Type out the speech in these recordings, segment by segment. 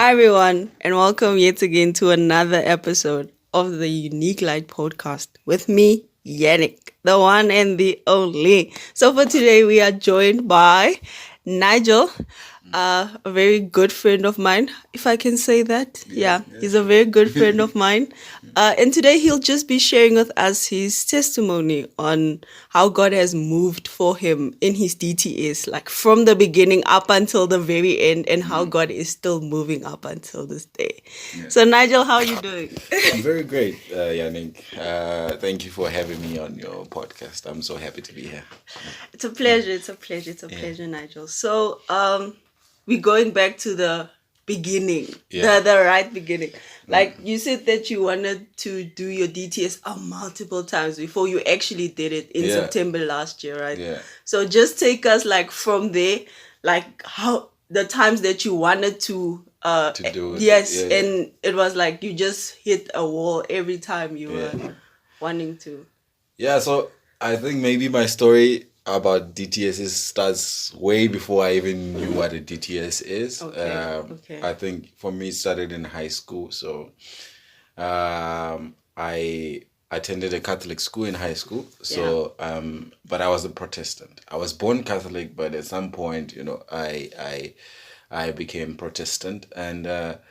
Hi, everyone, and welcome yet again to another episode of the Unique Light podcast with me, Yannick, the one and the only. So, for today, we are joined by Nigel, a very good friend of mine, if I can say that. Yeah, he's a very good friend of mine. And today, he'll just be sharing with us his testimony on how God has moved for him in his DTS, like from the beginning up until the very end, and how God is still moving up until this day. So, Nigel, how are you doing? I'm very great, Yannick. Thank you for having me on your podcast. I'm so happy to be here. It's a pleasure. It's a pleasure. It's a pleasure, Nigel. So, we're going back to the beginning, the right beginning. Like you said that you wanted to do your DTS multiple times before you actually did it in September last year, right? Yeah. So just take us like from there, like how the times that you wanted to do it. Yes, and it was like you just hit a wall every time you were wanting to. Yeah, so I think maybe my story about DTS starts way before I even knew what a DTS is. Okay. I think for me it started in high school. So I attended a Catholic school in high school. So but I was a Protestant. I was born Catholic, but at some point, I became Protestant. And at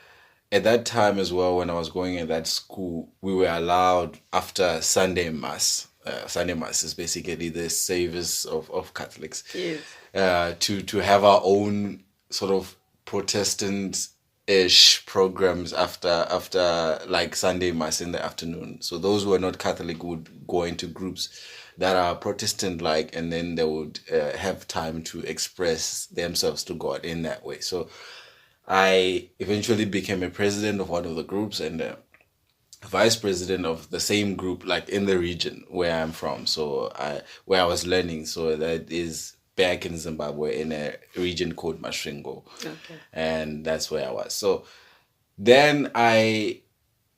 that time as well, when I was going in that school, we were allowed after Sunday Mass. Sunday Mass is basically the service of Catholics. Yes. To have our own sort of Protestant-ish programs after like Sunday Mass in the afternoon. So those who are not Catholic would go into groups that are Protestant-like, and then they would have time to express themselves to God in that way. So I eventually became a president of one of the groups and vice president of the same group, like in the region where I'm from. So where I was learning. So that is back in Zimbabwe in a region called Masvingo. Okay. And that's where I was. So then I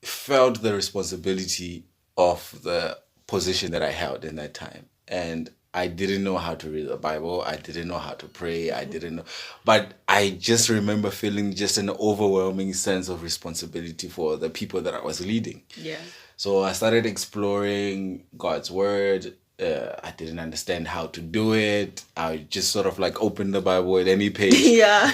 felt the responsibility of the position that I held in that time. And I didn't know how to read the Bible. I didn't know how to pray. I didn't know. But I just remember feeling just an overwhelming sense of responsibility for the people that I was leading. Yeah. So I started exploring God's word. I didn't understand how to do it. I just sort of like opened the Bible at any page. Yeah.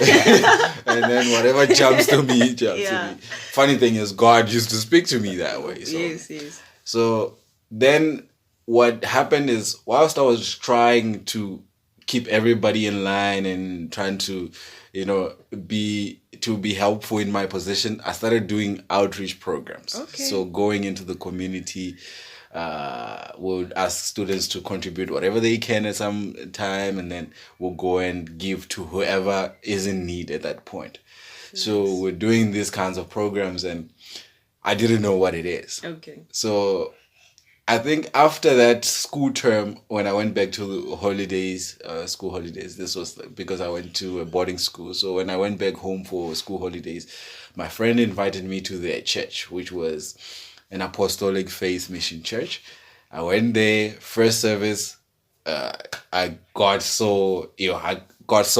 And then whatever jumps to me, jumps to me. Funny thing is, God used to speak to me that way. So, Yes. So then what happened is, whilst I was trying to keep everybody in line and trying to, be helpful in my position, I started doing outreach programs. Okay. So going into the community, would ask students to contribute whatever they can at some time, and then we'll go and give to whoever is in need at that point. Nice. So we're doing these kinds of programs, and I didn't know what it is. Okay. So I think after that school term, when I went back to the holidays, school holidays, this was because I went to a boarding school. So when I went back home for school holidays, my friend invited me to their church, which was an apostolic faith mission church. I went there, first service. I got so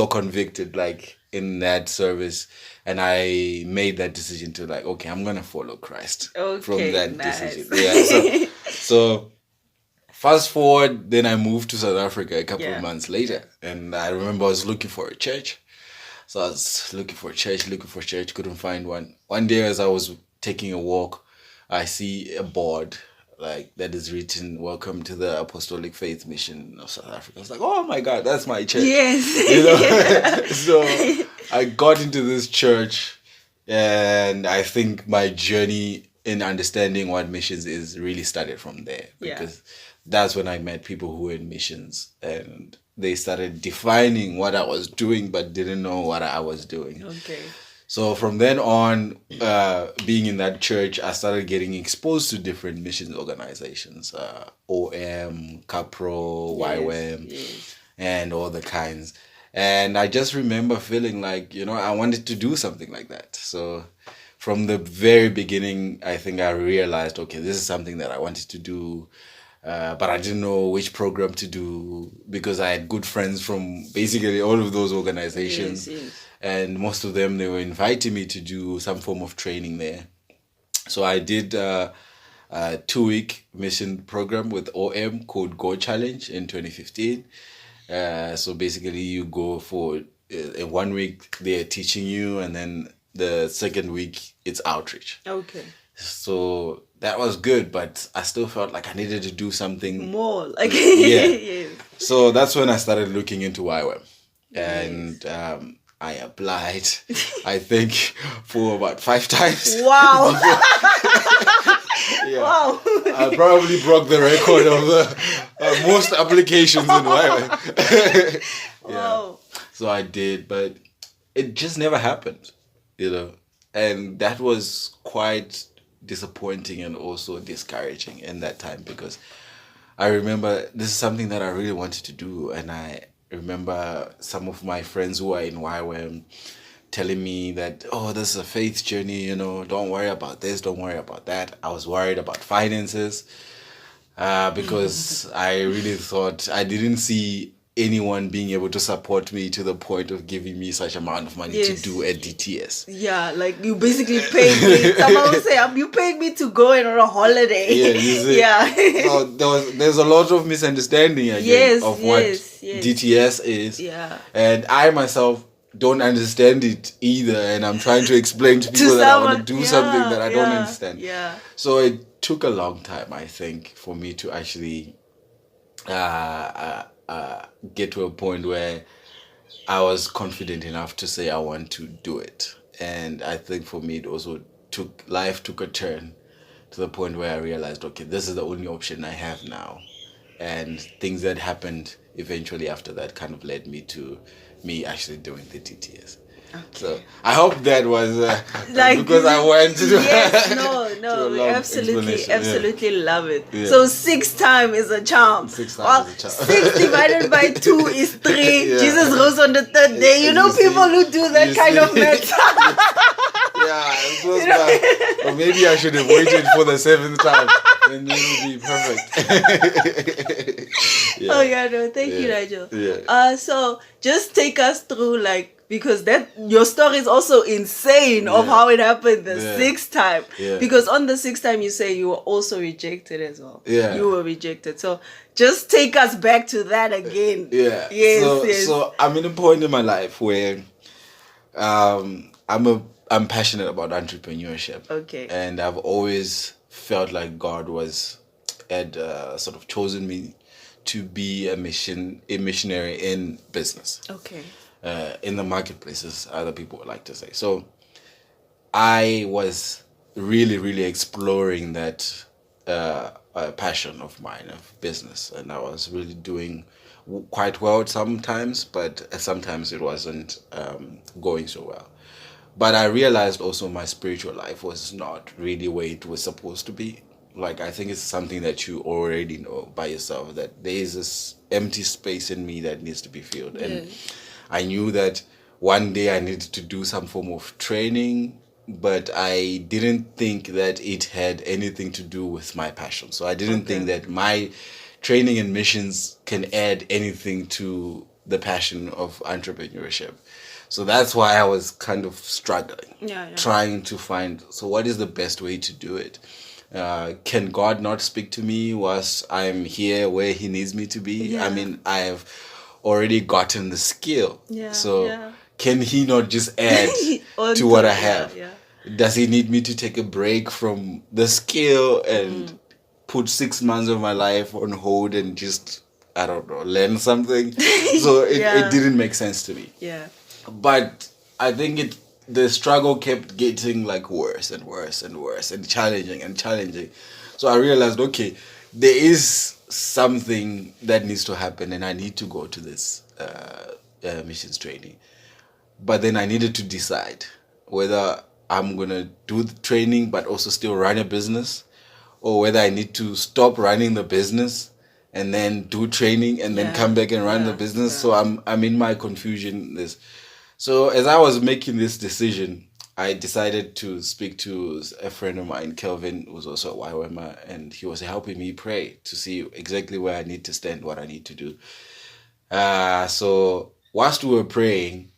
convicted, like in that service, and I made that decision to like, okay, I'm gonna follow Christ. Okay, from that nice. decision. Yeah. So fast forward, then I moved to South Africa a couple of months later, and I remember I was looking for a church. So I was looking for a church, couldn't find one. One day as I was taking a walk, I see a board like that is written, "Welcome to the Apostolic Faith Mission of South Africa." I was like, oh my God, that's my church. Yes. So I got into this church, and I think my journey in understanding what missions is really started from there, because that's when I met people who were in missions, and they started defining what I was doing but didn't know what I was doing. Okay. So from then on, being in that church, I started getting exposed to different missions organizations, OM, CAPRO, YWAM, and all the kinds. And I just remember feeling like, I wanted to do something like that. So from the very beginning, I think I realized, okay, this is something that I wanted to do. But I didn't know which program to do because I had good friends from basically all of those organizations. Yes. And most of them, they were inviting me to do some form of training there. So I did a 2-week mission program with OM called Go Challenge in 2015. So basically you go for in 1 week they're teaching you, and then the second week it's outreach. Okay. So that was good, but I still felt like I needed to do something more. Like yeah. Yes. So that's when I started looking into YWAM. And I applied, I think, for about 5 times. Wow. Yeah. Wow. I probably broke the record of the most applications in YWAM. Wow. So I did, but it just never happened, And that was quite disappointing and also discouraging in that time, because I remember this is something that I really wanted to do, and I remember some of my friends who are in YWAM telling me that, oh, this is a faith journey, don't worry about this, don't worry about that. I was worried about finances because I really thought I didn't see anyone being able to support me to the point of giving me such amount of money to do a DTS. Yeah, like you basically paid me. Someone would say, you paid me to go on a holiday. Yeah, you see. Yeah. So there's a lot of misunderstanding again of what DTS is. Yeah. And I myself don't understand it either, and I'm trying to explain to people that I want to do something that I don't understand. Yeah. So it took a long time, I think, for me to actually get to a point where I was confident enough to say I want to do it. And I think for me, it also life took a turn to the point where I realized, okay, this is the only option I have now. And things that happened eventually after that kind of led me to me actually doing the TTS. Okay. So I hope that was because I went to do yes, no, we absolutely love it. Yeah. So 6 times is a charm. 6 times is a charm. 6 divided by 2 is 3. Yeah. Jesus rose on the 3rd day. You know people who do that kind of math. Yeah, it was bad. Or maybe I should have waited for the 7th time, and then it would be perfect. Yeah. Oh yeah, no, thank you, Nigel. Yeah. So just take us through, because your story is also insane of how it happened the 6th time. Yeah. Because on the 6th time you say you were also rejected as well. Yeah. You were rejected. So just take us back to that again. Yeah. Yes. So I'm in a point in my life where I'm passionate about entrepreneurship. Okay. And I've always felt like God had sort of chosen me to be a missionary in business. Okay. In the marketplace, as other people would like to say. So I was really, really exploring that passion of mine of business, and I was really doing quite well sometimes, but sometimes it wasn't going so well. But I realized also my spiritual life was not really where it was supposed to be. Like, I think it's something that you already know by yourself, that there is this empty space in me that needs to be filled. Yeah. And I knew that one day I needed to do some form of training, but I didn't think that it had anything to do with my passion. So I didn't think that my training and missions can add anything to the passion of entrepreneurship. So that's why I was kind of struggling, trying to find, so what is the best way to do it? Can God not speak to me whilst I'm here where he needs me to be? Yeah. I mean, I have already gotten the skill. Yeah, so can he not just add to what I have? Yeah. Does he need me to take a break from the skill and put 6 months of my life on hold and just, I don't know, learn something? So it didn't make sense to me. Yeah. But I think the struggle kept getting worse and worse and worse and challenging. So I realized, okay, there is something that needs to happen, and I need to go to this missions training. But then I needed to decide whether I'm going to do the training but also still run a business, or whether I need to stop running the business and then do training and then come back and run the business. So I'm in my confusion. So as I was making this decision, I decided to speak to a friend of mine, Kelvin, who's also a YWAMer, and he was helping me pray to see exactly where I need to stand, what I need to do. So whilst we were praying,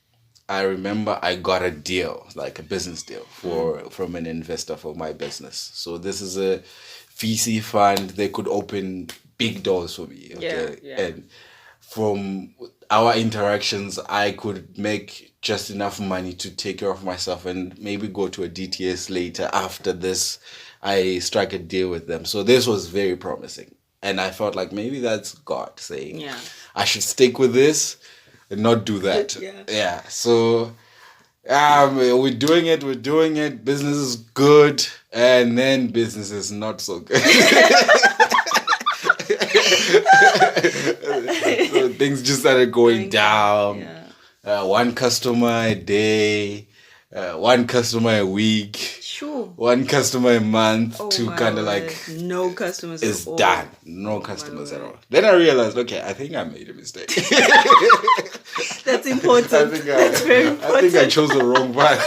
I remember I got a deal, like a business deal from an investor for my business. So this is a VC fund. They could open big doors for me. Okay. Yeah. And from our interactions, I could make just enough money to take care of myself and maybe go to a DTS later. After this, I strike a deal with them. So this was very promising. And I felt like maybe that's God saying, Yeah. I should stick with this and not do that. Yeah. So we're doing it. Business is good, and then business is not so good. So things just started going down. Yeah. One customer a day, one customer a week, Sure. one customer a month, Oh to my kind of word. like no customers it's at all. done. No customers my at word. all. Then I realized, okay, I think I made a mistake. That's important. That's very important. I think I chose the wrong path.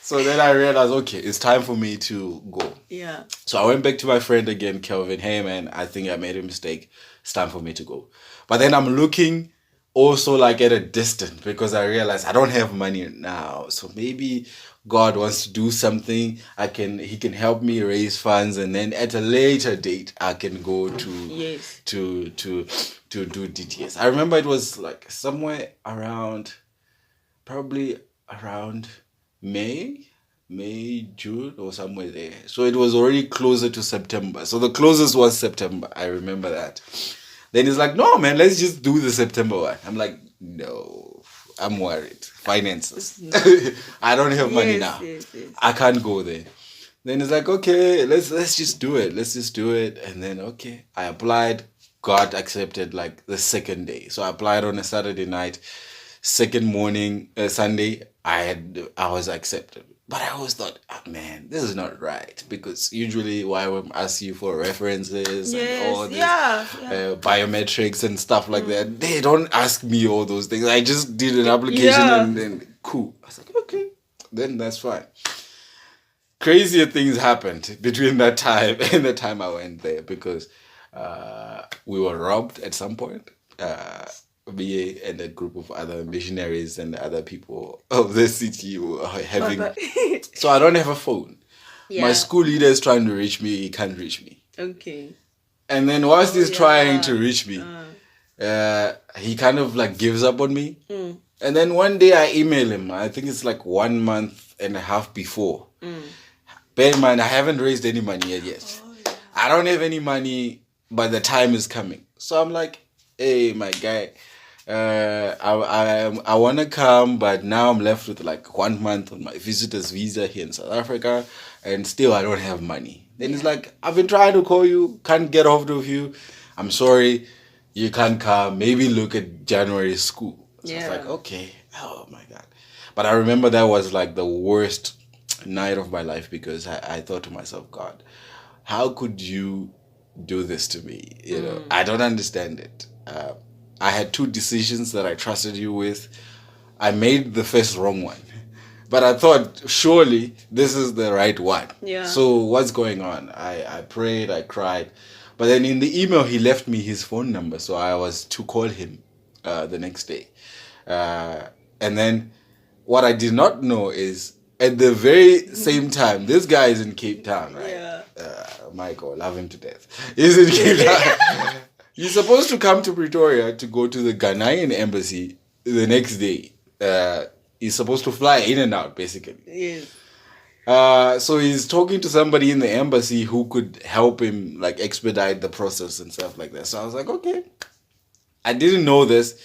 So then I realized, okay, it's time for me to go. Yeah. So I went back to my friend again, Kelvin. Hey man, I think I made a mistake. It's time for me to go. But then I'm looking also like at a distance because I realized I don't have money now. So maybe God wants to do something. He can help me raise funds, and then at a later date I can go to Yes. to do DTS. I remember it was like somewhere around, probably around May, June, or somewhere there. So it was already closer to September. So the closest was September. I remember that. Then he's like, no, man, let's just do the September one. I'm like, no, I'm worried. Finances. I don't have money now. Yes. I can't go there. Then he's like, okay, let's just do it. Let's just do it. And then, okay, I applied. God accepted like the second day. So I applied on a Saturday night. Second morning, Sunday, I was accepted. But I always thought, oh, man, this is not right, because usually YWAM asks you for references and all this biometrics and stuff like that. They don't ask me all those things. I just did an application and then cool. I was like, okay, then that's fine. Crazier things happened between that time and the time I went there, because we were robbed at some point. Me and a group of other missionaries and other people of the city were having. So I don't have a phone. Yeah. My school leader is trying to reach me. He can't reach me. Okay. And then whilst he's trying to reach me, he kind of like gives up on me. And then one day I email him. I think it's like 1 month and a half before. Bear in mind, I haven't raised any money yet. I don't have any money, but the time is coming. So I'm like, hey, my guy, I want to come, but now I'm left with like 1 month on my visitor's visa here in South Africa, and still I don't have money. Then it's like, I've been trying to call you, can't get hold of you. I'm sorry, you can't come. Maybe look at January school. So I was like, okay, oh my God. But I remember that was like the worst night of my life, because I thought to myself, God, how could you do this to me? You know, I don't understand it. I had 2 decisions that I trusted you with. I made the first wrong one, but I thought surely this is the right one. Yeah. So what's going on? I prayed, I cried, but then in the email he left me his phone number, so I was to call him the next day. And then what I did not know is, at the very same time, this guy is in Cape Town, right? Yeah. Michael, love him to death. He's in Cape Town. He's supposed to come to Pretoria to go to the Ghanaian embassy the next day. He's supposed to fly in and out, basically. Yes. So he's talking to somebody in the embassy who could help him like expedite the process and stuff like that. So I was like, okay. I didn't know this.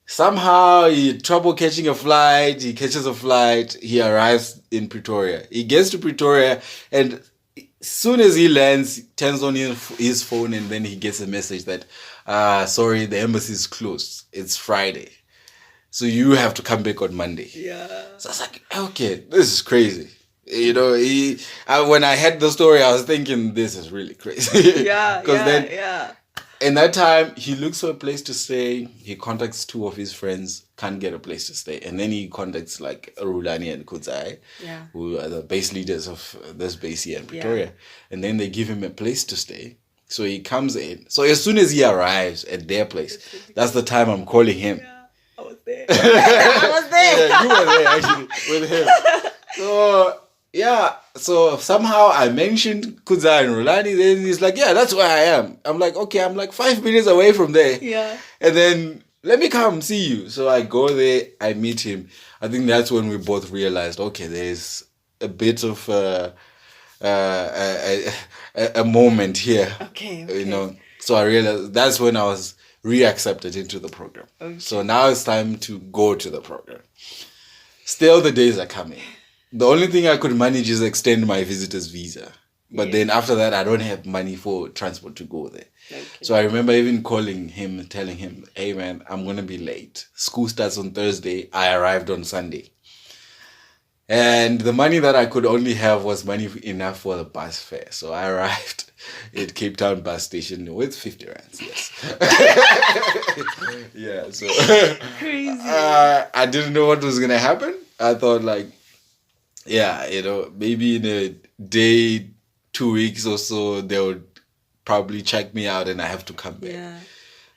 Somehow he had trouble catching a flight. He catches a flight. He arrives in Pretoria. He gets to Pretoria, and as soon as he lands, he turns on his phone, and then he gets a message that, sorry, the embassy is closed. It's Friday. So you have to come back on Monday. Yeah. So I was like, okay, this is crazy. You know, when I heard the story, I was thinking, this is really crazy. Yeah. In that time, he looks for a place to stay. He contacts 2 of his friends, can't get a place to stay. And then he contacts like Rulani and Kudzai, who are the base leaders of this base here in Pretoria. And then they give him a place to stay. So he comes in. So as soon as he arrives at their place, that's the time I'm calling him. Yeah, I was there. I was there. Yeah, you were there actually with him. So yeah, so somehow I mentioned Kudzai and Rulani. Then he's like, yeah, that's where I am. I'm like, okay, I'm like 5 minutes away from there. Yeah. And then let me come see you. So I go there, I meet him. I think that's when we both realized, okay, there's a bit of a moment here. Okay. You know. So I realized that's when I was reaccepted into the program. Okay. So now it's time to go to the program. Still the days are coming. The only thing I could manage is extend my visitor's visa. But then after that, I don't have money for transport to go there. Okay. So I remember even calling him and telling him, hey man, I'm going to be late. School starts on Thursday. I arrived on Sunday. And the money that I could only have was money enough for the bus fare. So I arrived at Cape Town bus station with 50 rands, yes. Yeah, so crazy. I didn't know what was going to happen. I thought like, yeah, you know, maybe in a day, 2 weeks or so, they would probably check me out and I have to come back. Yeah.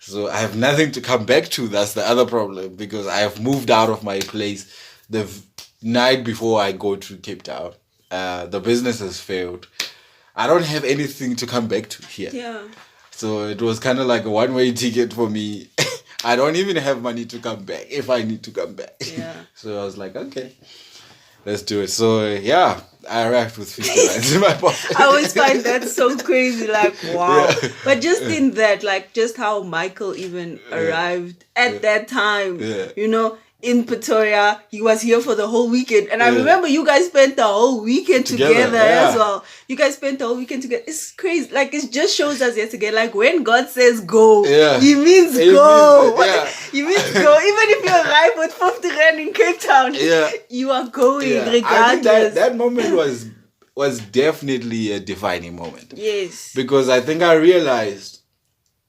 So I have nothing to come back to. That's the other problem, because I have moved out of my place the night before I go to Cape Town. The business has failed. I don't have anything to come back to here. Yeah. So it was kind of like a one-way ticket for me. I don't even have money to come back if I need to come back. Yeah. So I was like, okay, let's do it. So yeah, I arrived with 50 rands in my pocket. I always find that so crazy, like, wow. Yeah. But just in that, like, just how Michael even arrived at that time, you know, in Pretoria. He was here for the whole weekend. And I remember you guys spent the whole weekend together as well. You guys spent the whole weekend together. It's crazy. Like, it just shows us yet again, like, when God says go, he means go. He means go. Even if you arrive with 50 rand in Cape Town, you are going regardless. I think that moment was definitely a defining moment. Yes. Because I think I realized,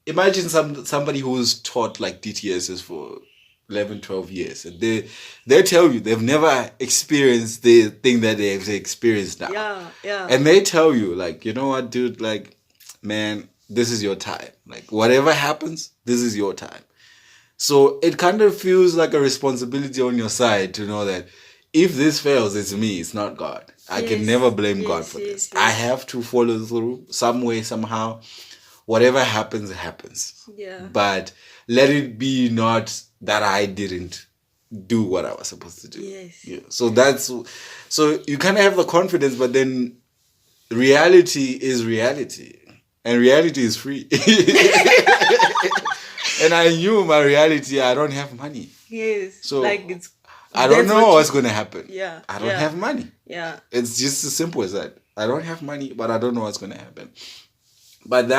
imagine somebody who's taught like DTSs for 11, 12 years. And they tell you they've never experienced the thing that they've experienced now. Yeah. And they tell you, like, you know what, dude, like, man, this is your time. Like, whatever happens, this is your time. So it kind of feels like a responsibility on your side to know that if this fails, it's me, it's not God. I can never blame God for this. I have to follow through some way, somehow. Whatever happens, happens. Yeah. But let it be not that I didn't do what I was supposed to do. Yes. Yeah. So you kind of have the confidence, but then reality is reality. And reality is free. And I knew my reality, I don't have money. Yes. So like I don't know what's going to happen. Yeah. I don't have money. Yeah. It's just as simple as that. I don't have money, but I don't know what's going to happen. But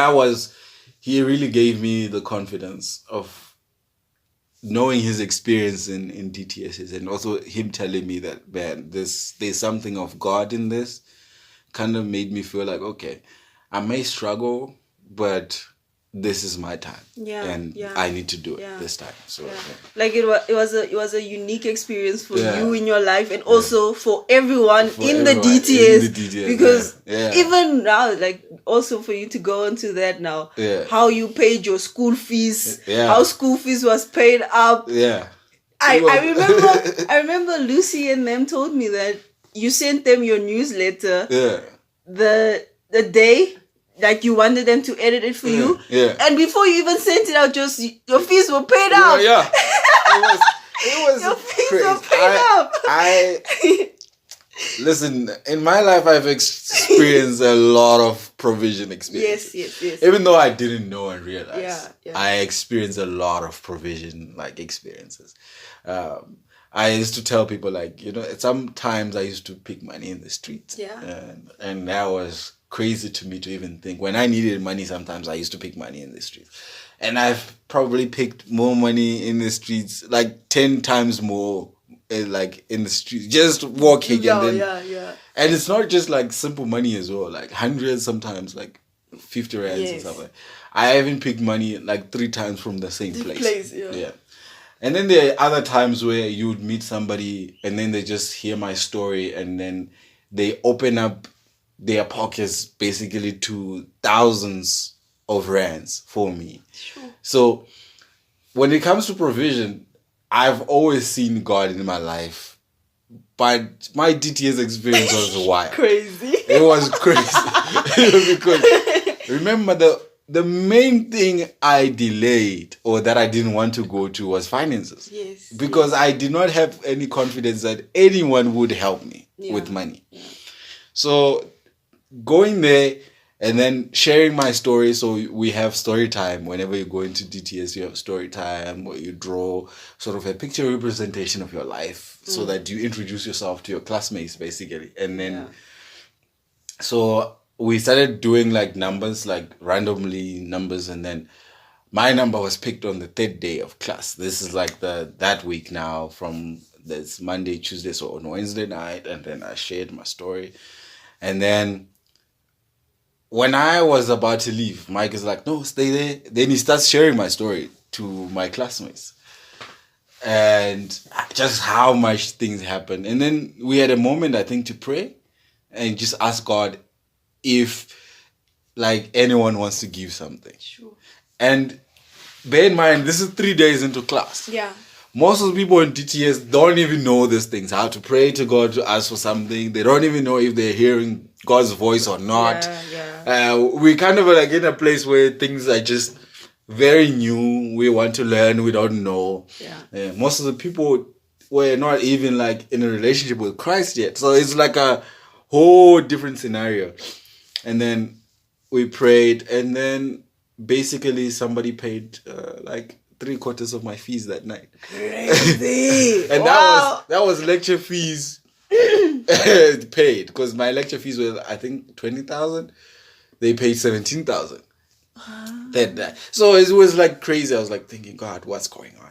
he really gave me the confidence of knowing his experience in DTSs, and also him telling me that, man, there's something of God in this. Kind of made me feel like, okay, I may struggle, but this is my time, and I need to do it this time. So, like it was a unique experience for you in your life, and also for everyone in the DTS, because even now, like also for you to go into that now, how you paid your school fees, how school fees was paid up. I remember Lucy and them told me that you sent them your newsletter the day, like you wanted them to edit it for you, and before you even sent it out, just your fees were paid out. It was your fees were paid out. Listen, in my life, I've experienced a lot of provision experiences. Yes. Even though I didn't know and realize, I experienced a lot of provision like experiences. I used to tell people, like, you know, sometimes I used to pick money in the streets. And that was crazy to me to even think. When I needed money, sometimes I used to pick money in the streets. And I've probably picked more money in the streets, like 10 times more, like in the streets, just walking. And it's not just like simple money as well, like hundreds, sometimes like 50 rands or something. I even picked money like 3 times from the same place. And then there are other times where you would meet somebody and then they just hear my story and then they open up their pockets basically to thousands of rands for me. Sure. So when it comes to provision, I've always seen God in my life. But my DTS experience was wild. Crazy. It was crazy. Because remember, the main thing I delayed or that I didn't want to go to was finances. Yes. Because I did not have any confidence that anyone would help me with money. Yeah. So going there and then sharing my story. So we have story time. Whenever you go into DTS, you have story time where you draw sort of a picture representation of your life so that you introduce yourself to your classmates, basically. And then, so we started doing like numbers, like randomly numbers. And then my number was picked on the third day of class. This is like that week now from this Monday, Tuesday, so on Wednesday night. And then I shared my story. And then when I was about to leave, Mike is like, no, stay there. Then he starts sharing my story to my classmates. And just how much things happened. And then we had a moment, I think, to pray and just ask God if like anyone wants to give something. Sure. And bear in mind, this is 3 days into class. Yeah. Most of the people in DTS don't even know these things, how to pray to God to ask for something. They don't even know if they're hearing God's voice or not. We kind of like in a place where things are just very new. We want to learn. We don't know. Most of the people were not even like in a relationship with Christ yet. So it's like a whole different scenario. And then we prayed, and then basically somebody paid like 3/4 of my fees that night. Crazy. And that was lecture fees paid, because my lecture fees were, I think, 20,000. They paid 17,000 that day. So it was like crazy. I was like thinking, God, what's going on?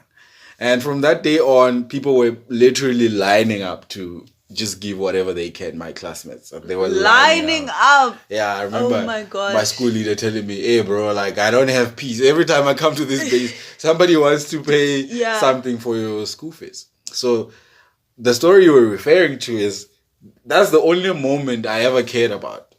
And from that day on, people were literally lining up to just give whatever they can. My classmates, they were lining up. Yeah, I remember. Oh my God. My school leader telling me, "Hey, bro, like I don't have peace. Every time I come to this base, somebody wants to pay something for your school fees." So the story you were referring to that's the only moment I ever cared about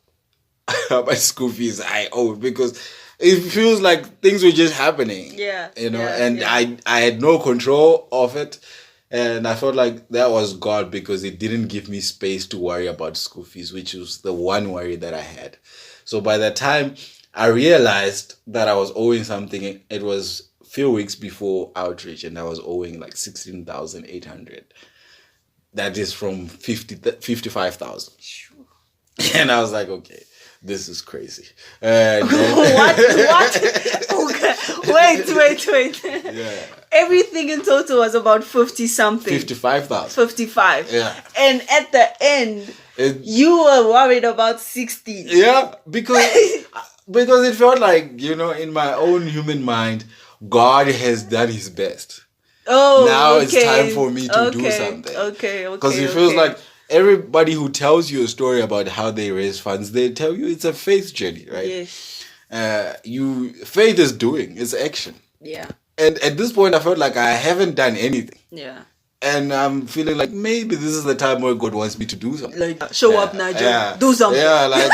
my school fees I owed, because it feels like things were just happening. I had no control of it. And I felt like that was God, because it didn't give me space to worry about school fees, which was the one worry that I had. So by the time I realized that I was owing something, it was a few weeks before outreach, and I was owing like 16,800. That is from 55,000. Sure. And I was like, okay, this is crazy. What? Okay. Wait. Yeah. Everything in total was about 50 something. 55,000. 55. Yeah. And at the end, you were worried about 60. Yeah, because it felt like, in my own human mind, God has done his best. Oh, now okay. It's time for me to do something. Okay. Because it feels like everybody who tells you a story about how they raise funds, they tell you it's a faith journey, right? Yes. Faith is doing, it's action. Yeah. And at this point, I felt like I haven't done anything. Yeah. And I'm feeling like maybe this is the time where God wants me to do something. Like, show up, Nigel. Do something. Yeah, like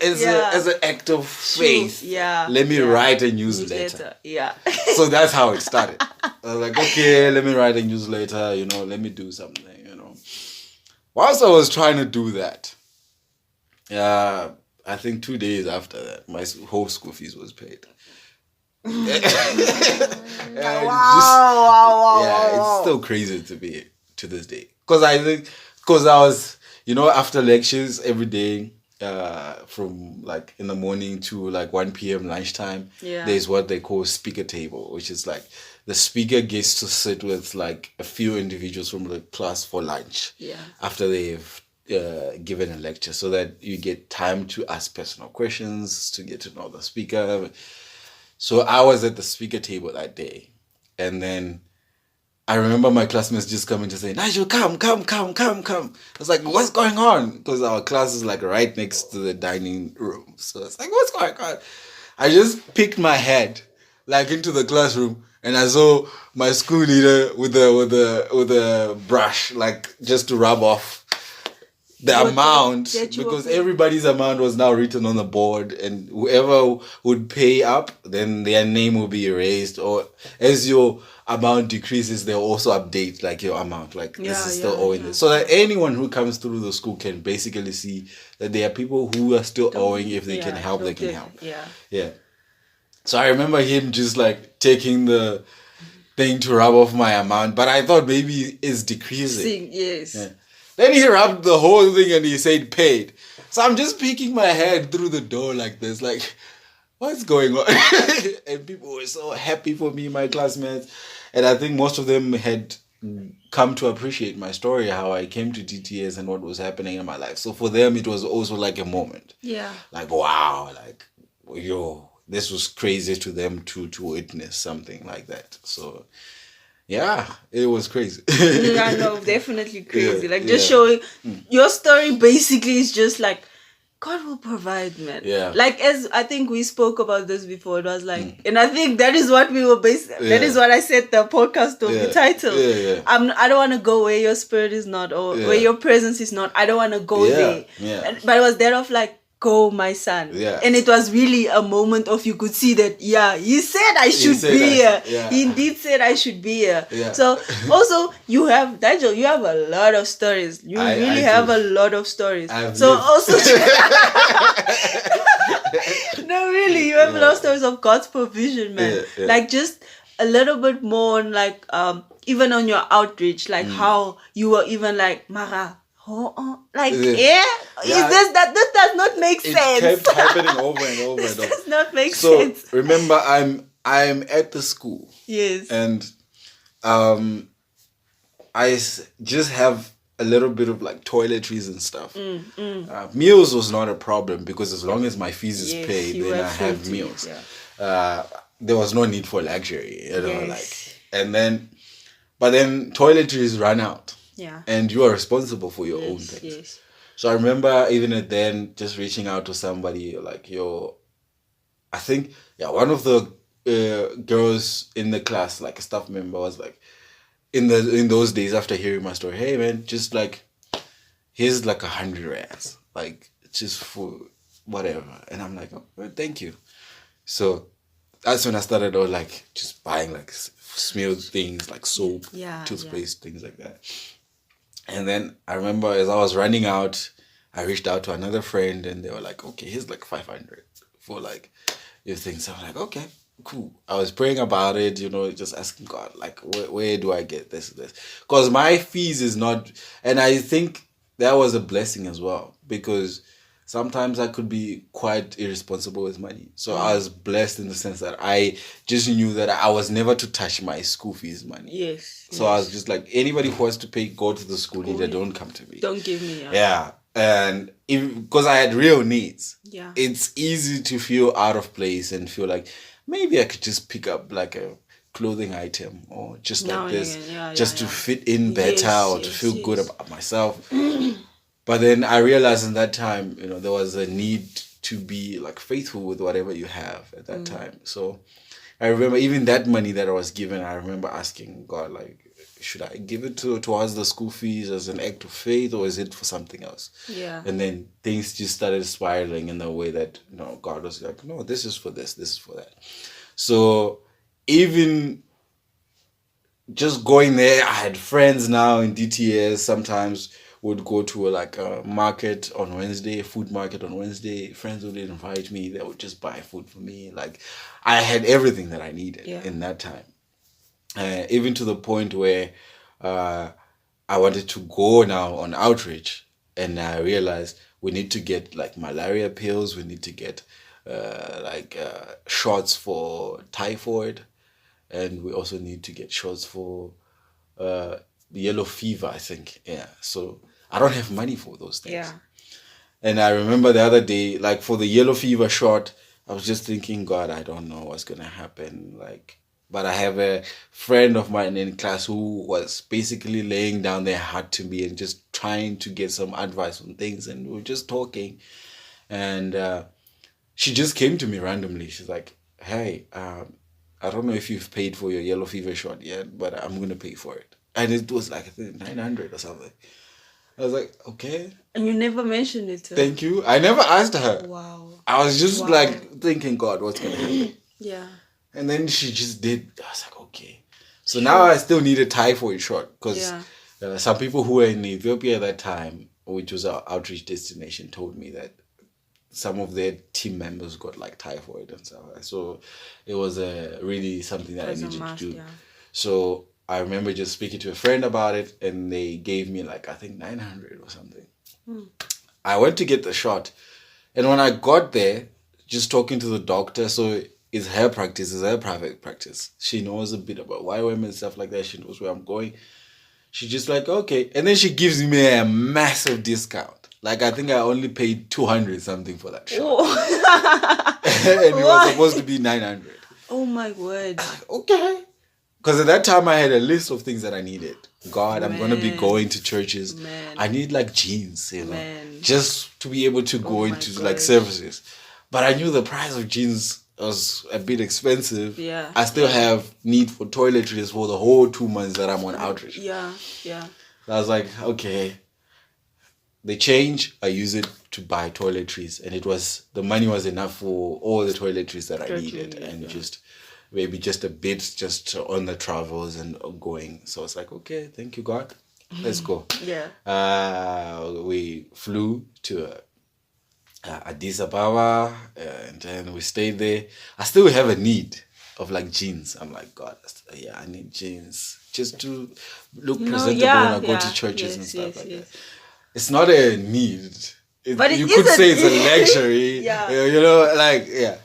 as an act of faith. Yeah. Let me write a newsletter. Yeah. So that's how it started. I was like, okay, let me write a newsletter, let me do something, Whilst I was trying to do that, I think 2 days after that, my whole school fees was paid. It's still crazy to me to this day, because I was after lectures every day, from like in the morning to like 1 p.m. lunchtime, there's what they call speaker table, which is like the speaker gets to sit with like a few individuals from the class for lunch after they've given a lecture, so that you get time to ask personal questions, to get to know the speaker. So I was at the speaker table that day, and then I remember my classmates just coming to say, "Nigel, come. I was like, what's going on? Because our class is like right next to the dining room. So it's like, what's going on? I just picked my head like into the classroom, and I saw my school leader with a brush, like just to rub off the amount, because everybody's amount was now written on the board, and whoever would pay up, then their name will be erased, or as your amount decreases, they'll also update like your amount, like this is still owing this, so that anyone who comes through the school can basically see that there are people who are still owing. If they can help, they can help. Yeah. So I remember him just like taking the thing to rub off my amount, but I thought maybe it's decreasing. Yes. Yeah. Then he rubbed the whole thing and he said paid. So I'm just peeking my head through the door like this, like, what's going on? And people were so happy for me, my classmates. And I think most of them had come to appreciate my story, how I came to DTS and what was happening in my life. So for them, it was also like a moment. Yeah. Like, wow, like, yo, this was crazy to them to witness something like that. So yeah, it was crazy. I know, definitely crazy. Just showing your story basically is just like, God will provide, man. Yeah. Like, as I think we spoke about this before, it was like, and I think that is what we were that is what I said the podcast of the title. I don't want to go where your spirit is not, or where your presence is not. I don't want to go there. But it was that of like, go, my son. And it was really a moment of, you could see that, he said I should be here. He indeed said I should be here. So also, Nigel, you have a lot of stories. You really have a lot of stories. Also no, really, you have a lot of stories of God's provision, man. Like, just a little bit more on like even on your outreach, like how you were even like, Mara, this does not make sense. It kept happening over and over and over. Does not make sense. So remember, I'm at the school. Yes. And just have a little bit of like toiletries and stuff. Meals was not a problem, because as long as my fees is paid, then I have meals. There was no need for luxury, but then toiletries run out. And you are responsible for your own things. So I remember even at then just reaching out to somebody like, I think one of the girls in the class, like a staff member, was like, in those days after hearing my story, hey man, just like, here's like 100 rands, like just for whatever. And I'm like, oh, well, thank you. So that's when I started out like just buying like smeared things like soap, toothpaste, things like that. And then I remember as I was running out, I reached out to another friend and they were like, okay, here's like 500 for like your things. So I'm like, okay, cool. I was praying about it, just asking God, like, where do I get this? Because my fees is not, and I think that was a blessing as well, because sometimes I could be quite irresponsible with money. So I was blessed in the sense that I just knew that I was never to touch my school fees money. Yes. So I was just like, anybody who has to pay, go to the school leader, don't come to me. Don't give me. And because I had real needs. Yeah. It's easy to feel out of place and feel like maybe I could just pick up like a clothing item or just like this, to fit in better or to feel good about myself. But then I realized in that time, there was a need to be like faithful with whatever you have at that time. So I remember even that money that I was given, I remember asking God, like, should I give it towards the school fees as an act of faith, or is it for something else? Yeah. And then things just started spiraling in a way that, God was like, no, this is for this is for that. So even just going there, I had friends now in DTS. Sometimes would go to a market on Wednesday, food market on Wednesday. Friends would invite me. They would just buy food for me. Like, I had everything that I needed in that time. Even to the point where I wanted to go now on outreach, and I realized we need to get like malaria pills. We need to get shots for typhoid, and we also need to get shots for yellow fever, I think. So I don't have money for those things. And I remember the other day, like for the yellow fever shot, I was just thinking, God, I don't know what's gonna happen. But I have a friend of mine in class who was basically laying down their heart to me and just trying to get some advice on things, and we were just talking. And she just came to me randomly. She's like, hey, I don't know if you've paid for your yellow fever shot yet, but I'm going to pay for it. And it was like, I think 900 or something. I was like, okay. And you never mentioned it to her? Thank you. I never asked her. Wow. I was just like thinking, God, what's going to happen? Yeah. And then she just did. I was like, okay. So now I still need a typhoid shot because some people who were in Ethiopia at that time, which was our outreach destination, told me that some of their team members got like typhoid and stuff. So it was really something that I needed to do. Yeah. So I remember just speaking to a friend about it, and they gave me like, I think 900 or something. I went to get the shot, and when I got there, just talking to the doctor, so it's her practice, it's her private practice. She knows a bit about YWAM and stuff like that. She knows where I'm going. She's just like, okay. And then she gives me a massive discount. Like, I think I only paid 200 something for that shot. And it was supposed to be 900. Oh my word. Okay. Because at that time I had a list of things that I needed. God, I'm going to be going to churches. I need like jeans, you know, just to be able to go into like services. But I knew the price of jeans was a bit expensive. Yeah. I still have need for toiletries for the whole 2 months that I'm on outreach. Yeah. So I was like, okay. The change, I use it to buy toiletries, and the money was enough for all the toiletries that I needed, and just maybe just a bit just on the travels and going. So it's like, okay, thank you, God. Let's go. We flew to Addis Ababa, and then we stayed there. I still have a need of like jeans. I'm like, God, I need jeans just to look presentable when I go to churches and stuff like that. It's not a need. But you could say it's a luxury. You know, like, Yeah.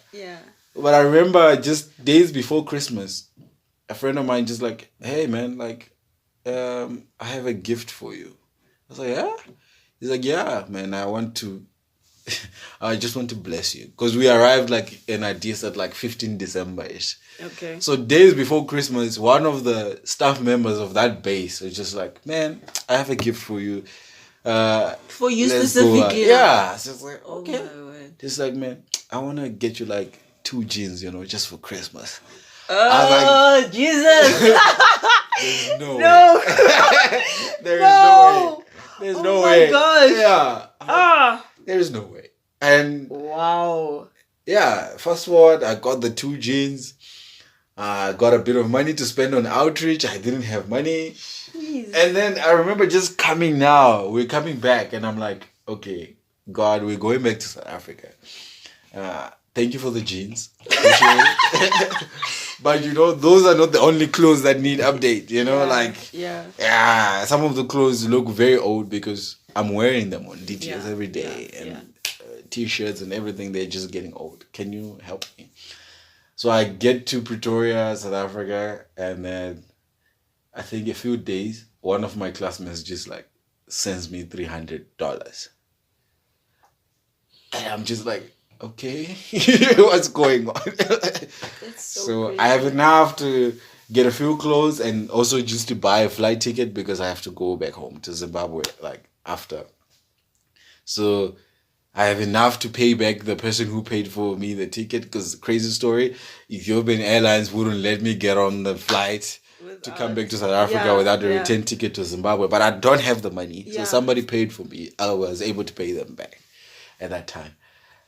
But I remember just days before Christmas, a friend of mine just like, hey, man, like, I have a gift for you. I was like, yeah? He's like, yeah, man, I just want to bless you. Because we arrived like in Addis at like 15 December-ish. Okay. So days before Christmas, one of the staff members of that base was just like, man, I have a gift for you. For you specifically. Yeah. So it's like, okay. Oh my word. Just like, man, I want to get you like 2 jeans, you know, just for Christmas. Oh, like, Jesus. There's no way. There is no way. There's no way. Oh my gosh. Yeah. There is no way. And wow. Yeah, fast forward, I got the 2 jeans. I got a bit of money to spend on outreach. I didn't have money. Jeez. And then I remember just coming now. We're coming back, and I'm like, okay, God, we're going back to South Africa. Thank you for the jeans. But, you know, those are not the only clothes that need update, you know? Some of the clothes look very old because I'm wearing them on DTS every day. And T-shirts and everything, they're just getting old. Can you help me? So I get to Pretoria, South Africa, and then I think a few days, one of my classmates just like sends me $300. And I'm just like, okay, what's going on? So I have enough to get a few clothes and also just to buy a flight ticket because I have to go back home to Zimbabwe like after. So I have enough to pay back the person who paid for me the ticket because crazy story, Ethiopian Airlines wouldn't let me get on the flight to come back to South Africa without a return ticket to Zimbabwe. But I don't have the money. So somebody paid for me. I was able to pay them back at that time.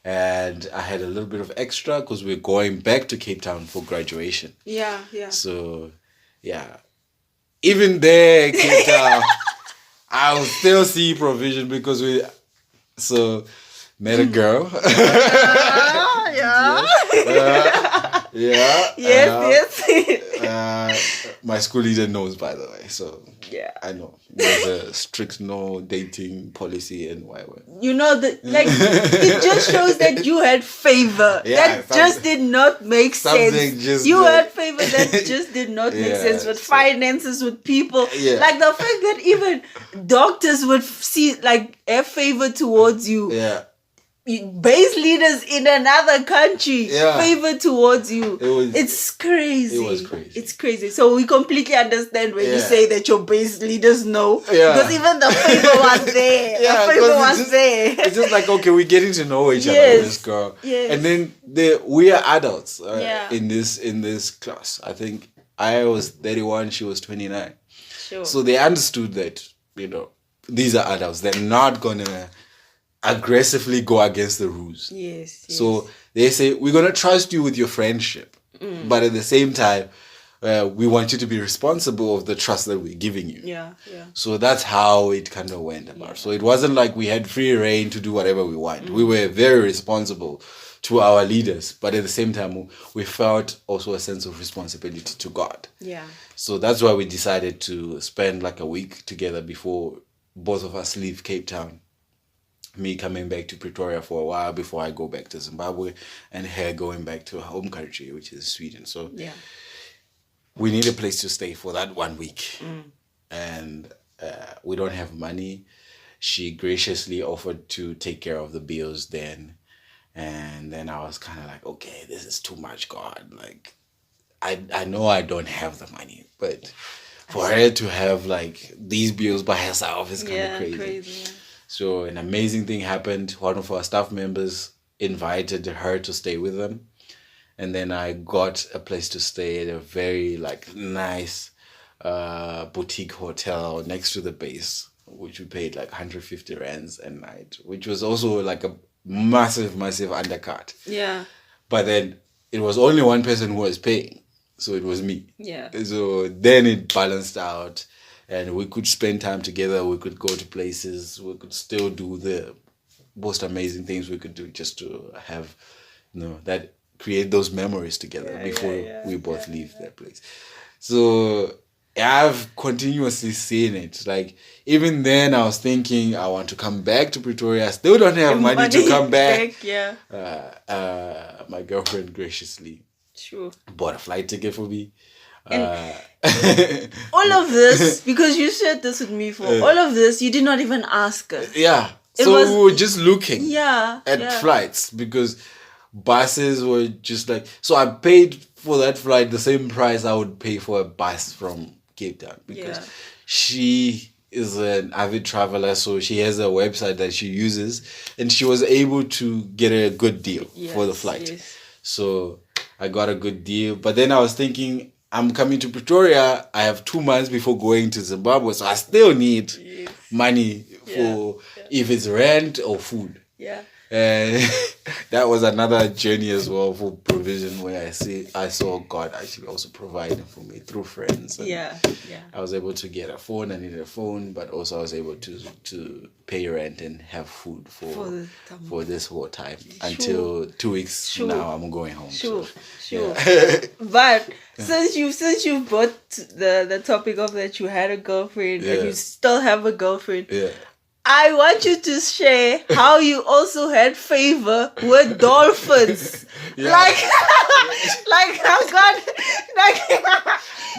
And I had a little bit of extra because we're going back to Cape Town for graduation. So, even there, Cape Town, I will still see provision because met a girl. My school leader knows, by the way. So I know there's a strict no dating policy and whatever. You know that, like, it just shows that you had favor. That just did not make sense. You had favor that just did not make sense with finances, with people. Like the fact that even doctors would see like have favor towards you. base leaders in another country Yeah. favor towards you. was- It's crazy. It was crazy. It's crazy. So we completely understand when you Yeah. say that your base leaders know. Yeah. Because even the favor was there. Yeah, the favor 'cause was it's there. It's just like, okay, we're getting to know each other Yes. with this girl. Yes. And then we are adults Yeah. in this class. I think I was 31, she was 29. Sure. So they understood that, these are adults. They're not going to aggressively go against the rules. Yes. So they say, we're going to trust you with your friendship. But at the same time, we want you to be responsible of the trust that we're giving you. Yeah. So that's how it kind of went about. Yeah. So it wasn't like we had free reign to do whatever we want. We were very responsible to our leaders. But at the same time, we felt also a sense of responsibility to God. Yeah. So that's why we decided to spend like a week together before both of us leave Cape Town. Me coming back to Pretoria for a while before I go back to Zimbabwe, and her going back to her home country, which is Sweden. So Yeah. we need a place to stay for that 1 week. And we don't have money. She graciously offered to take care of the bills then. And then I was kind of like, okay, this is too much, God. Like, I know I don't have the money, but for her to have like these bills by herself is kind of crazy. Yeah. So an amazing thing happened. One of our staff members invited her to stay with them. And then I got a place to stay at a very like nice boutique hotel next to the base, which we paid like 150 rands a night, which was also like a massive undercut. Yeah. But then it was only one person who was paying. So it was me. Yeah. So then it balanced out. And we could spend time together. We could go to places. We could still do the most amazing things we could do just to have, that create those memories together before we both leave that place. So I've continuously seen it. Like even then I was thinking I want to come back to Pretoria. I still don't have money to come back. Yeah. My girlfriend graciously bought a flight ticket for me. All of this, because you shared this with me for all of this, you did not even ask us. Yeah. So we were just looking at flights because buses were just like, so I paid for that flight the same price I would pay for a bus from Cape Town because she is an avid traveler, so she has a website that she uses and she was able to get a good deal for the flight. Yes. So I got a good deal, but then I was thinking, I'm coming to Pretoria. I have 2 months before going to Zimbabwe, so I still need money for if it's rent or food. Yeah. And that was another journey as well for provision where I saw God actually also providing for me through friends. And I was able to get a phone. I needed a phone, but also I was able to pay rent and have food for this whole time until 2 weeks. Now I'm going home. Sure. But since you brought the topic of that you had a girlfriend and you still have a girlfriend. Yeah. I want you to share how you also had favor with dolphins. Like how God,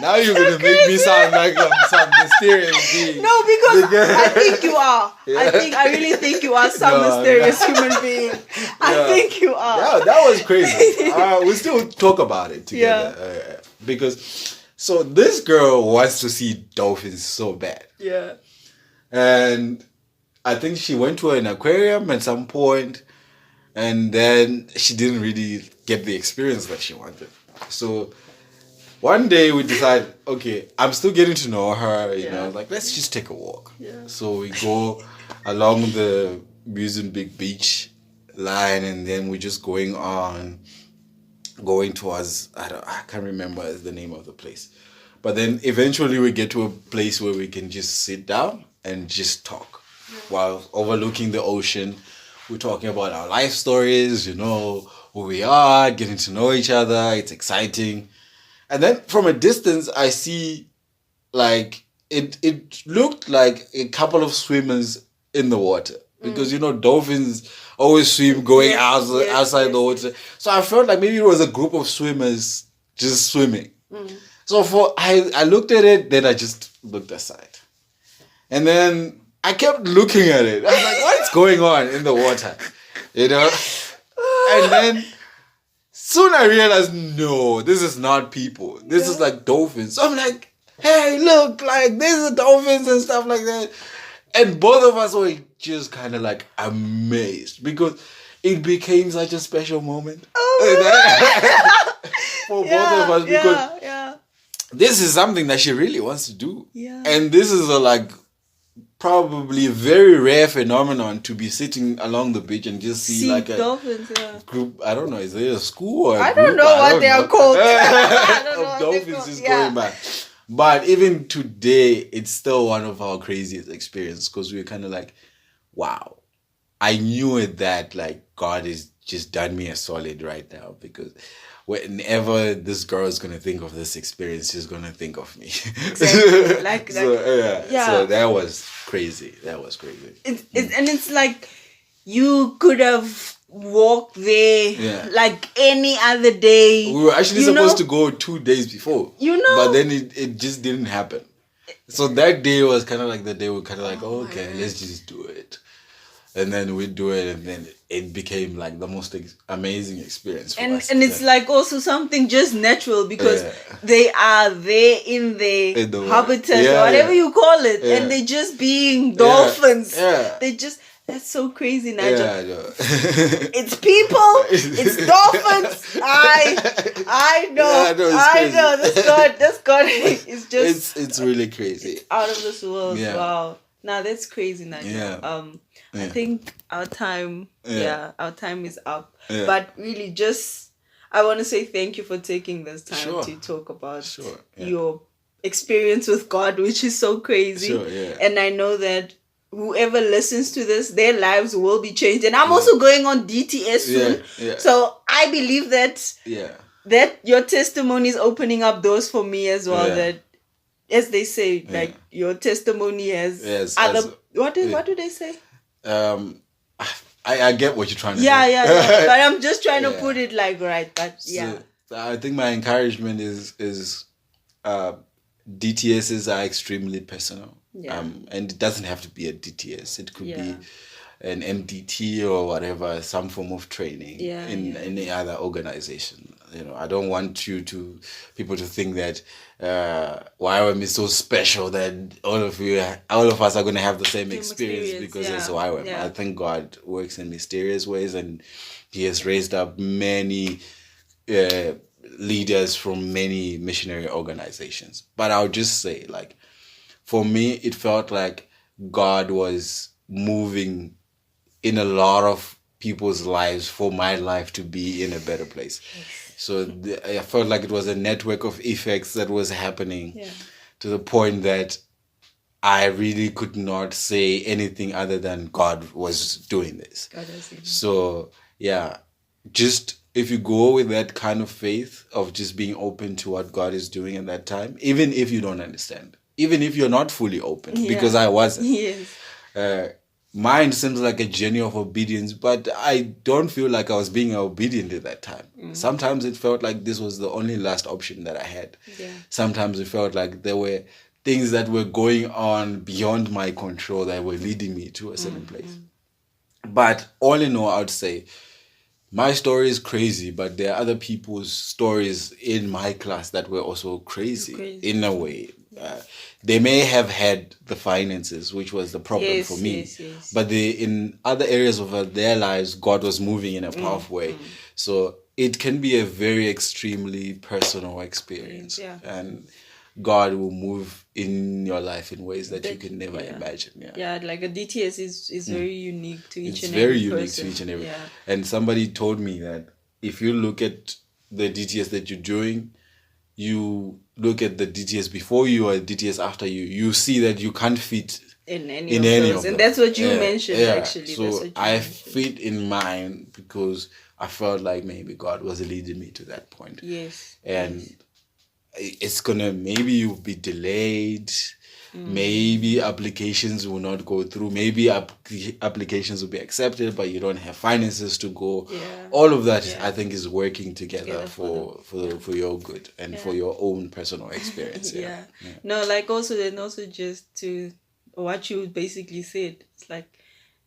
now you're gonna make me sound like some mysterious being. No, because I think you are. I really think you are some mysterious human being. I think you are. Yeah, that was crazy. We still talk about it together because so this girl wants to see dolphins so bad. Yeah. And I think she went to an aquarium at some point, and then she didn't really get the experience that she wanted. So one day we decided, okay, I'm still getting to know her, you know, like let's just take a walk. Yeah. So we go along the Muizenberg Beach line, and then we're just going towards, I can't remember the name of the place. But then eventually we get to a place where we can just sit down and just talk. While overlooking the ocean, we're talking about our life stories, you know, who we are, getting to know each other. It's exciting. And then from a distance, I see like, it looked like a couple of swimmers in the water. Because, you know, dolphins always swim going outside the water. So I felt like maybe it was a group of swimmers just swimming. So I looked at it, then I just looked aside. And then I kept looking at it. I was like, what's going on in the water? you know. And then soon I realized, no, this is not people. This is like dolphins. So I'm like, hey, look, like these are dolphins and stuff like that. And both of us were just kind of like amazed because it became such a special moment for both of us because this is something that she really wants to do. Yeah. And this is a like probably a very rare phenomenon to be sitting along the beach and just see like a dolphins, group. I don't know, is there a school or a I group? don't know what they are called. I don't know of what dolphins they're called. just going by. But even today, it's still one of our craziest experiences because we're kind of like, wow, I knew it that like God has just done me a solid right now because whenever this girl is going to think of this experience, she's going to think of me. Exactly. So that was crazy. That was crazy. And it's like you could have walked there like any other day. We were actually supposed to go 2 days before. But then it just didn't happen. So that day was kind of like the day we kind of like, okay, let's just do it. And then we do it, and then it became like the most amazing experience for us. And it's like also something just natural because they are there in the habitat or whatever you call it, and they're just being dolphins. They just, that's so crazy, Nigel. Yeah, I know. It's people, it's dolphins. I know. I know. This God is just. It's really crazy. It's out of this world. Yeah. Wow. Now that's crazy, Nigel. Yeah. I think our time, our time is up. Yeah. But really, just I want to say thank you for taking this time to talk about your experience with God, which is so crazy. And I know that whoever listens to this, their lives will be changed. And I'm also going on DTS soon, so I believe that that your testimony is opening up doors for me as well. That, as they say, like your testimony has other. What do they say? I get what you're trying to say. Yeah. But I'm just trying to put it like right. But So, I think my encouragement is DTSs are extremely personal. And it doesn't have to be a DTS. It could be an MDT or whatever, some form of training in any other organization. You know, I don't want people to think that YWAM is so special that all of us are going to have the same experience because it's YWAM. I think God works in mysterious ways, and He has raised up many leaders from many missionary organizations. But I'll just say, like, for me, it felt like God was moving in a lot of people's lives for my life to be in a better place. So I felt like it was a network of effects that was happening to the point that I really could not say anything other than God was doing this. So, just if you go with that kind of faith of just being open to what God is doing at that time, even if you don't understand, even if you're not fully open, because I wasn't. Mine seems like a journey of obedience, but I don't feel like I was being obedient at that time. Sometimes it felt like this was the only last option that I had. Sometimes it felt like there were things that were going on beyond my control that were leading me to a certain place. But all in all, I would say my story is crazy, but there are other people's stories in my class that were also crazy. In a way. They may have had the finances, which was the problem for me. But in other areas of their lives, God was moving in a powerful way. So it can be a very extremely personal experience. And God will move in your life in ways that you can never imagine. Like a DTS is very unique to each and every person. It's very unique to each and every. And somebody told me that if you look at the DTS that you're doing, you look at the DTS before you or DTS after you see that you can't fit in any of them. And that's what you mentioned, actually. So I fit in mine because I felt like maybe God was leading me to that point. And it's gonna, maybe you'll be delayed. Maybe applications will not go through. Maybe applications will be accepted, but you don't have finances to go. All of that, I think, is working together for your good and for your own personal experience. No, like also just to what you basically said. It's like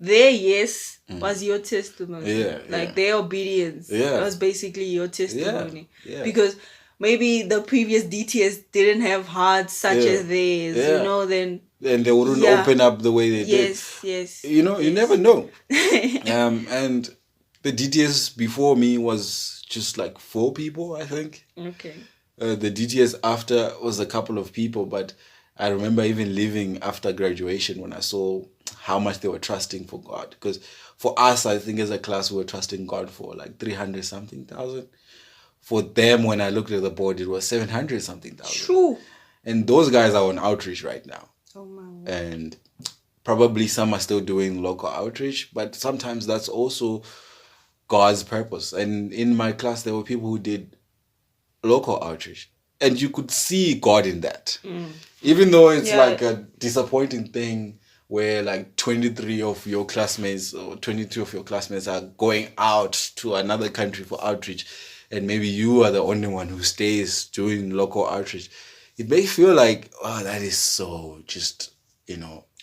their yes was your testimony. Yeah, Like yeah. their obedience was basically your testimony. Yeah. Because maybe the previous DTS didn't have hearts such as theirs, Yeah. you know, then and they wouldn't open up the way they did. Yes. You know, you never know. And the DTS before me was just like 4 people, I think. Okay. The DTS after was a couple of people, but I remember even leaving after graduation when I saw how much they were trusting for God. Because for us, I think as a class, we were trusting God for like 300 something thousand. For them, when I looked at the board, it was 700 something thousand. True. And those guys are on outreach right now. Oh my. And probably some are still doing local outreach, but sometimes that's also God's purpose. And in my class, there were people who did local outreach, and you could see God in that. Even though it's like a disappointing thing where like 23 of your classmates or 22 of your classmates are going out to another country for outreach, and maybe you are the only one who stays doing local outreach. It may feel like, oh, that is so just,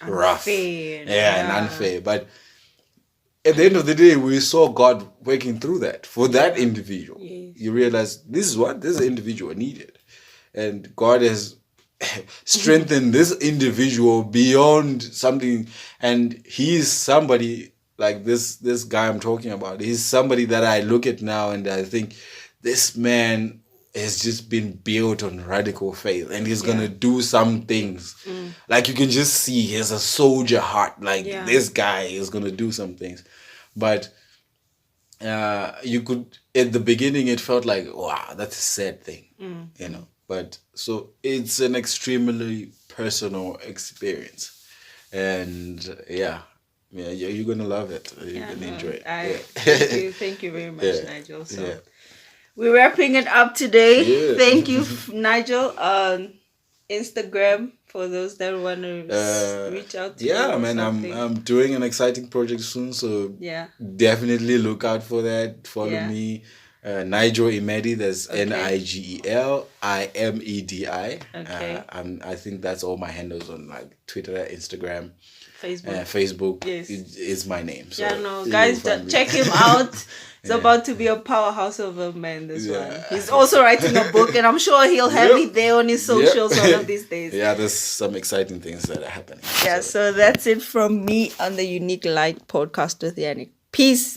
rough. And unfair. But at the end of the day, we saw God working through that for that individual. Yes. You realize this individual needed. And God has strengthened this individual beyond something. And he's somebody like this guy I'm talking about. He's somebody that I look at now and I think this man has just been built on radical faith, and he's gonna do some things. Like you can just see he has a soldier heart. Like this guy is gonna do some things. But you could, at the beginning, it felt like, wow, that's a sad thing, But so it's an extremely personal experience, and you're gonna love it. You're gonna enjoy it. Thank you very much, Nigel. So we're wrapping it up today. Thank you, Nigel. Instagram for those that want to reach out to you. Yeah, man, I'm doing an exciting project soon, so definitely look out for that. Follow me, Nigel Imedi. That's NIGEL IMEDI. Okay. I think that's all my handles on like Twitter, Instagram, Facebook. Facebook. Yes, is my name. So guys, check him out. He's about to be a powerhouse of a man, this one. He's also writing a book, and I'm sure he'll have it there on his socials one of these days. Yeah, there's some exciting things that are happening. Yeah, so that's it from me on the Unique Light podcast with Yannick. Peace.